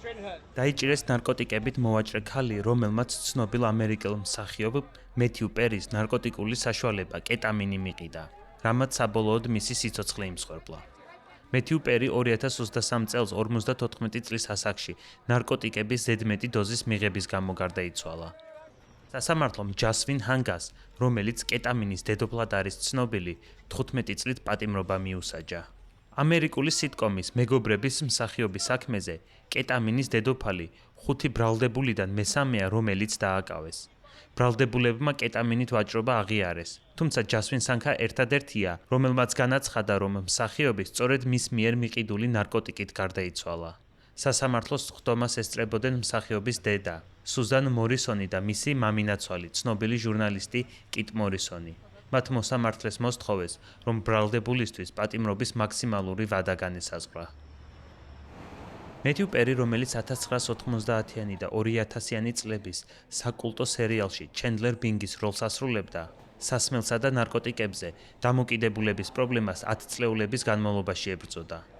დაიჭირეს ნარკოტიკებით მოვაჭრე ქალი, რომელმაც ცნობილ ამერიკელ მსახიობ მეთიუ პერის ნარკოტიკული საშუალება კეტამინი მიყიდა, რამაც საბოლოოდ მისი სიცოცხლე იმსხვერპლა. მეთიუ პერი 2023 წელს 54 წლის ასაკში ნარკოტიკების ზედმეტი დოზის მიღების გამო გარდაიცვალა. სასამართლომ ჯასვინ ჰანგას, რომელიც კეტამინის დედოფლად არის ცნობილი, 15 წლით პატიმრობა მიუსაჯა. ამერიკული სიტკომის მეგობრების მსახიობის საქმეზე კეტამინის დედოფალი 5 ბრალდებულიდან მესამეა, რომელიც დააკავეს. ბრალდებულებმა კეტამინით ვაჭრობა აღიარეს, თუმცა ჯასვინ ჰანგა ერთადერთია, რომელმაც განაცხადა, რომ მსახიობი სწორედ მის მიერ მიყიდული ნარკოტიკით გარდაიცვალა. სასამართლოს სხდომას ესწრებოდნენ მსახიობის დედა, სუზან მორისონი და მისი მამინაცვალი, ცნობილი ჟურნალისტი კიტ მორისონი. მათ მოსამართლეს მოსთხოვეს, რომ ბრალდებულისთვის პატიმრობის მაქსიმალური ვადა განესაზღვრა. მეთიუ პერი, რომელიც 1990-იანი და 2000-იანი წლების საკულტო სერიალში ჩენდლერ ბინგის როლს ასრულებდა, სასმელსა და ნარკოტიკებზე დამოკიდებულების პრობლემას 10 წლეულების განმავლობაში ებრძოდა.